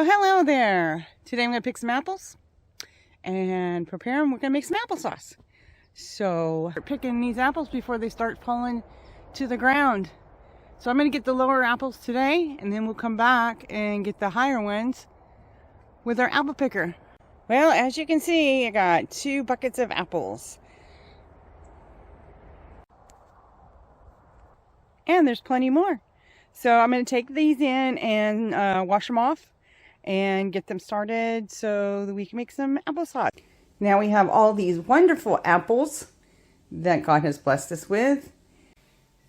Well, hello there. Today I'm going to pick some apples and prepare them. We're going to make some applesauce. So we're picking these apples before they start falling to the ground. So I'm going to get the lower apples today, and then we'll come back and get the higher ones with our apple picker. Well, as you can see, I got 2 buckets of apples. And there's plenty more. So I'm going to take these in and wash them off and get them started so that we can make some applesauce. Now we have all these wonderful apples that God has blessed us with.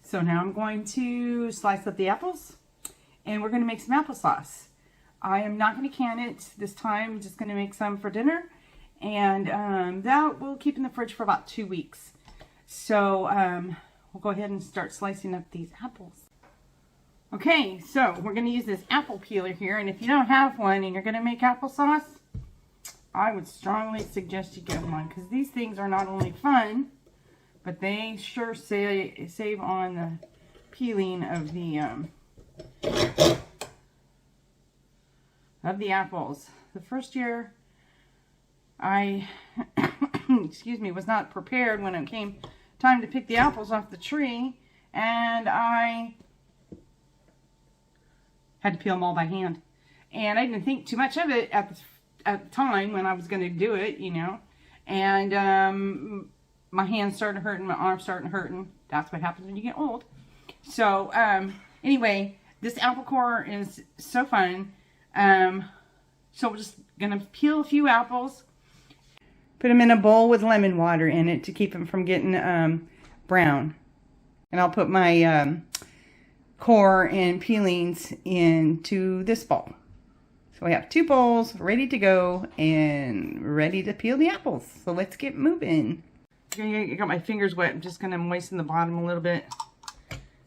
So now I'm going to slice up the apples and we're going to make some applesauce. I am not going to can it this time. I'm just going to make some for dinner, and that will keep in the fridge for about 2 weeks. So we'll go ahead and start slicing up these apples. Okay, so we're going to use this apple peeler here, and if you don't have one and you're going to make applesauce, I would strongly suggest you get one, because these things are not only fun, but they sure save on the peeling of the apples. The first year I excuse me, was not prepared when it came time to pick the apples off the tree, and I had to peel them all by hand. And I didn't think too much of it at the time when I was going to do it, you know. And my hands started hurting, my arms started hurting. That's what happens when you get old. So anyway, this apple core is so fun. So we're just going to peel a few apples. Put them in a bowl with lemon water in it to keep them from getting brown. And I'll put my core and peelings into this bowl. So we have 2 bowls ready to go and ready to peel the apples. So let's get moving. Okay, I got my fingers wet. I'm just going to moisten the bottom a little bit.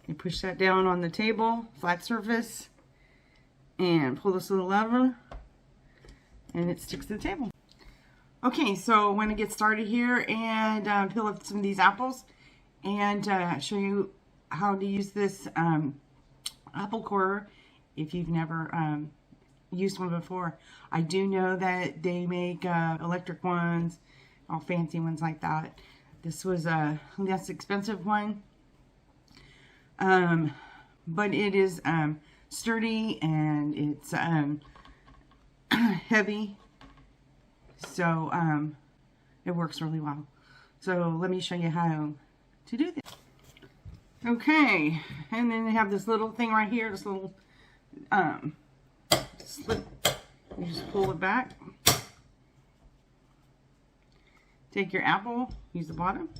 You push that down on the table, flat surface, and pull this little lever, and it sticks to the table. Okay, so I'm going to get started here and peel up some of these apples and show you how to use this apple core if you've never used one before. I do know that they make electric ones, all fancy ones like that. This was a less expensive one, but it is sturdy and it's heavy, so it works really well. So let me show you how to do this. Okay, and then they have this little thing right here, this little slip. You just pull it back. Take your apple, use the bottom,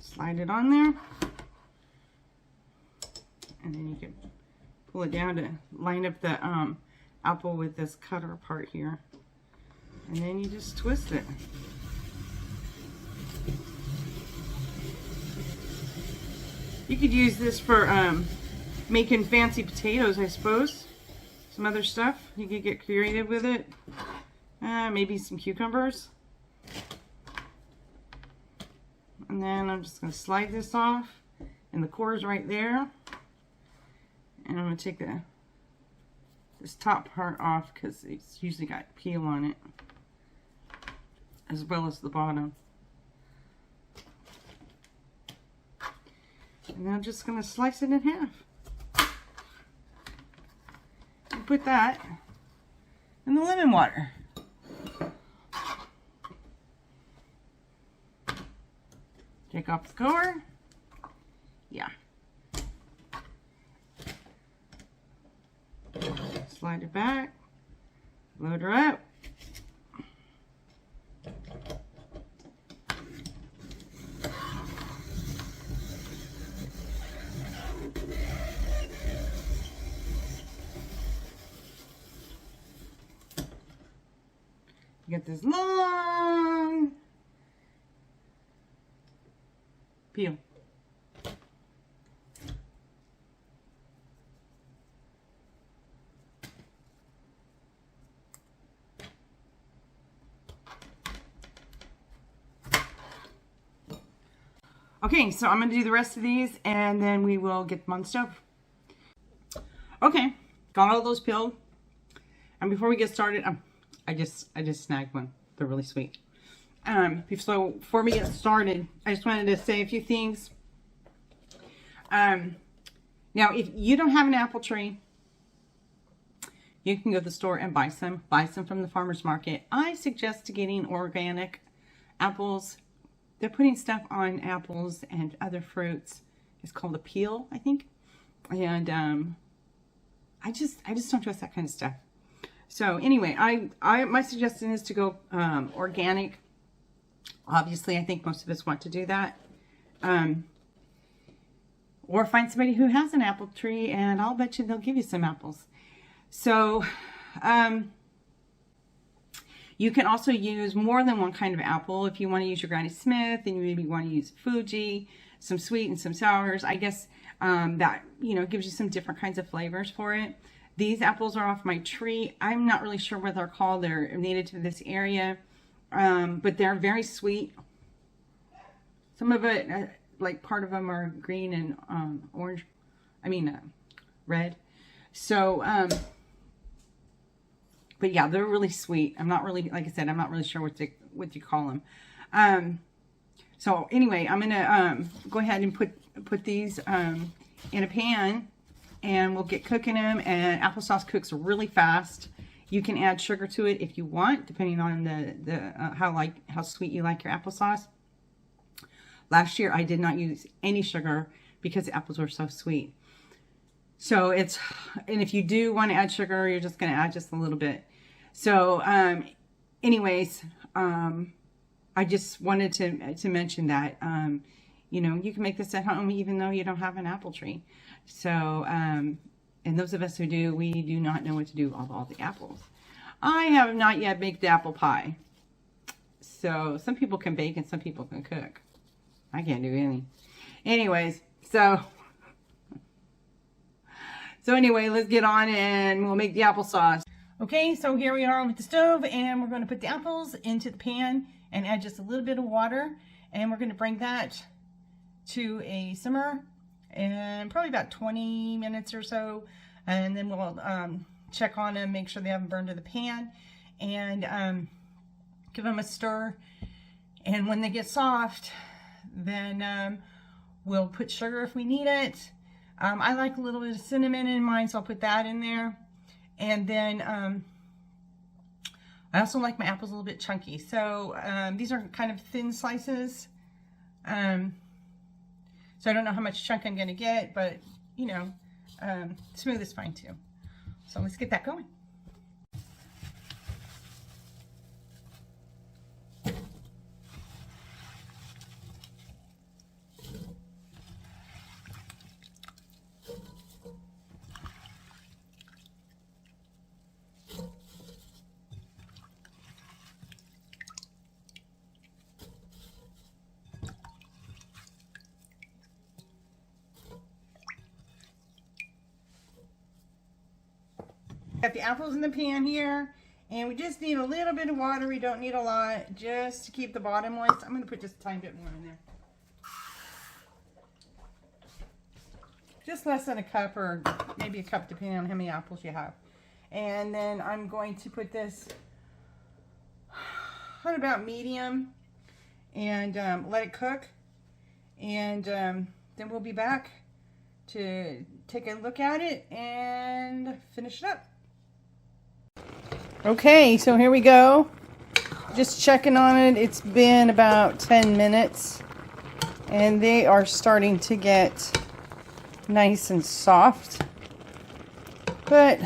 slide it on there, and then you can pull it down to line up the apple with this cutter part here, and then you just twist it. You could use this for making fancy potatoes, I suppose. Some other stuff. You could get creative with it. Maybe some cucumbers. And then I'm just going to slide this off. And the core is right there. And I'm going to take this top part off because it's usually got peel on it, as well as the bottom. And I'm just going to slice it in half. And put that in the lemon water. Take off the core. Yeah. Slide it back. Load her up. Get this long peel. Okay, so I'm going to do the rest of these and then we will get them on the stove. Okay, got all those peeled. And before we get started, I just snagged one. They're really sweet. So before we get started, I just wanted to say a few things. Now, if you don't have an apple tree, you can go to the store and buy some. Buy some from the farmer's market. I suggest getting organic apples. They're putting stuff on apples and other fruits. It's called a peel, I think. And I just don't trust that kind of stuff. So anyway, my suggestion is to go organic. Obviously, I think most of us want to do that. Or find somebody who has an apple tree, and I'll bet you they'll give you some apples. So you can also use more than one kind of apple. If you want to use your Granny Smith, and you maybe want to use Fuji, some sweet and some sours. I guess that, you know, gives you some different kinds of flavors for it. These apples are off my tree. I'm not really sure what they're called. They're native to this area, but they're very sweet. Some of it, like part of them are green and orange. I mean, red. So, but yeah, they're really sweet. I'm not really, like I said, I'm not really sure what you call them. So anyway, I'm gonna go ahead and put these in a pan, and we'll get cooking them. And applesauce cooks really fast. You can add sugar to it if you want, depending on how sweet you like your applesauce. Last year I did not use any sugar because the apples were so sweet. So and if you do want to add sugar, you're just going to add just a little bit. So anyways, I just wanted to mention that, you know, you can make this at home even though you don't have an apple tree. So, and those of us who do, we do not know what to do with all the apples. I have not yet baked apple pie. So some people can bake and some people can cook. I can't do any. Anyways, so anyway, let's get on and we'll make the applesauce. Okay, so here we are with the stove, and we're going to put the apples into the pan and add just a little bit of water, and we're going to bring that to a simmer and probably about 20 minutes or so, and then we'll check on them, make sure they haven't burned to the pan, and give them a stir. And when they get soft, then we'll put sugar if we need it. I like a little bit of cinnamon in mine, so I'll put that in there. And then I also like my apples a little bit chunky. So these are kind of thin slices. So I don't know how much chunk I'm going to get, but, you know, smooth is fine too. So let's get that going. Got the apples in the pan here, and we just need a little bit of water. We don't need a lot, just to keep the bottom moist. I'm going to put just a tiny bit more in there. Just less than a cup, or maybe a cup depending on how many apples you have. And then I'm going to put this on about medium and let it cook. And then we'll be back to take a look at it and finish it up. Okay, so here we go. Just checking on it. It's been about 10 minutes, and they are starting to get nice and soft. But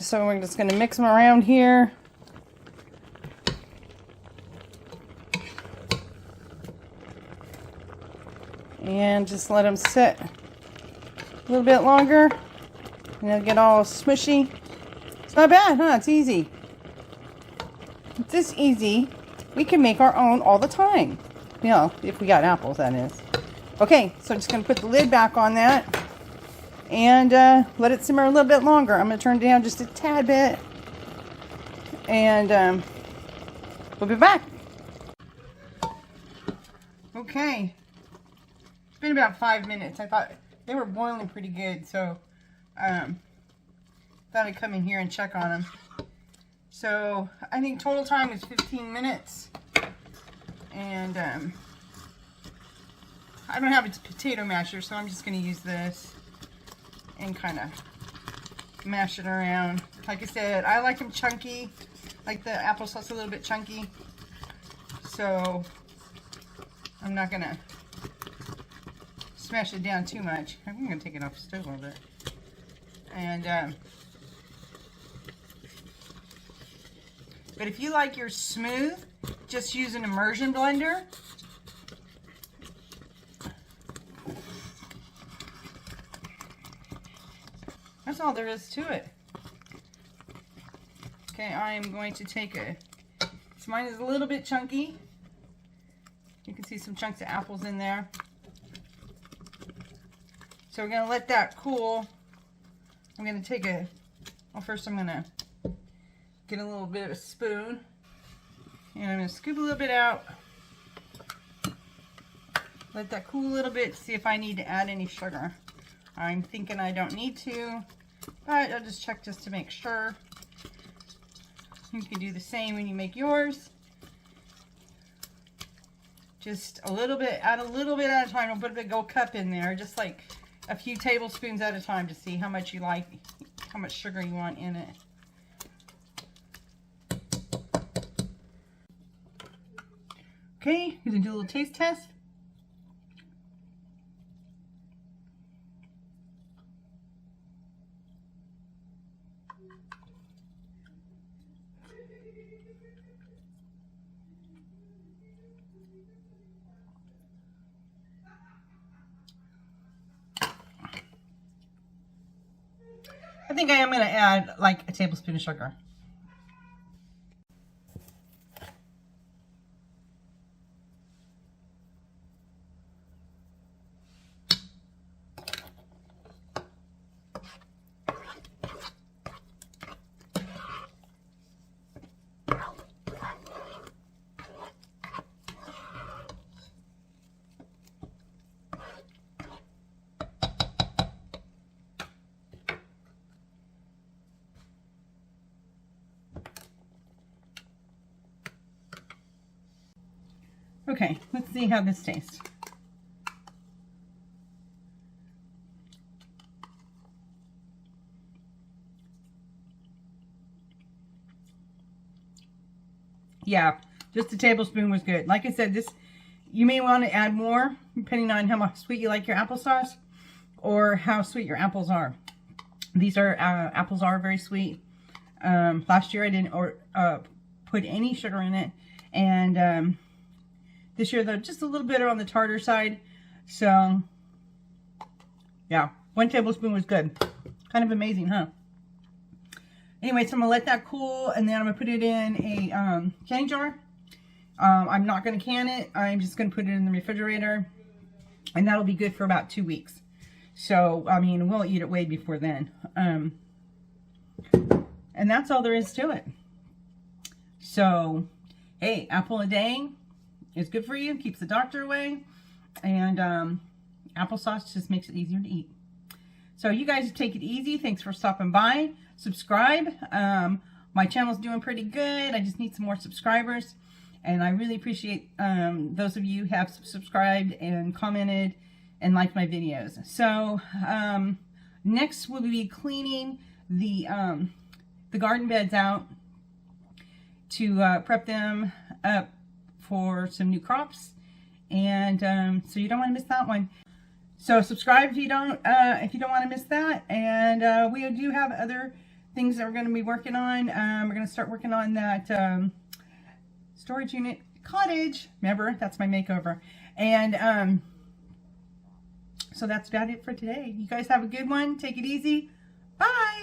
so we're just going to mix them around here. And just let them sit a little bit longer, and they'll get all smushy. It's not bad, huh? It's easy. It's this easy. We can make our own all the time. You know, if we got apples, that is. Okay, so I'm just going to put the lid back on that and let it simmer a little bit longer. I'm going to turn it down just a tad bit, and we'll be back. Okay. It's been about 5 minutes. I thought they were boiling pretty good, so thought I'd come in here and check on them. So I think total time is 15 minutes. And I don't have a potato masher, so I'm just going to use this and kind of mash it around. Like I said, I like them chunky, like the applesauce a little bit chunky. So I'm not going to smash it down too much. I'm going to take it off the stove a little bit. And but if you like yours smooth, just use an immersion blender. That's all there is to it. Okay, I am going to take so mine is a little bit chunky. You can see some chunks of apples in there. So we're going to let that cool. I'm going to take well, first I'm going to get a little bit of a spoon. And I'm going to scoop a little bit out. Let that cool a little bit to see if I need to add any sugar. I'm thinking I don't need to, but I'll just check just to make sure. You can do the same when you make yours. Just a little bit, add a little bit at a time. Don't put a big old cup in there, just like a few tablespoons at a time to see how much you like, how much sugar you want in it. Okay, you're gonna do a little taste test. I think I am going to add like a tablespoon of sugar. Okay, let's see how this tastes. Yeah, just a tablespoon was good. Like I said, this you may want to add more depending on how much sweet you like your applesauce or how sweet your apples are. These are apples are very sweet. Last year I didn't put any sugar in it, and this year though just a little bit on the tartar side. So yeah, 1 tablespoon was good. Kind of amazing, huh? Anyway, so I'm gonna let that cool, and then I'm gonna put it in a canning jar. I'm not gonna can it. I'm just gonna put it in the refrigerator, and that'll be good for about 2 weeks. So I mean, we'll eat it way before then. And that's all there is to it. So hey, apple a day is good for you, keeps the doctor away, and applesauce just makes it easier to eat. So you guys take it easy. Thanks for stopping by. Subscribe. My channel's doing pretty good. I just need some more subscribers, and I really appreciate those of you who have subscribed and commented and liked my videos. So next we'll be cleaning the garden beds out to prep them up for some new crops, and so you don't want to miss that one. So subscribe if you don't want to miss that. And we do have other things that we're going to be working on. We're going to start working on that storage unit cottage. Remember, that's my makeover. And so that's about it for today. You guys have a good one. Take it easy.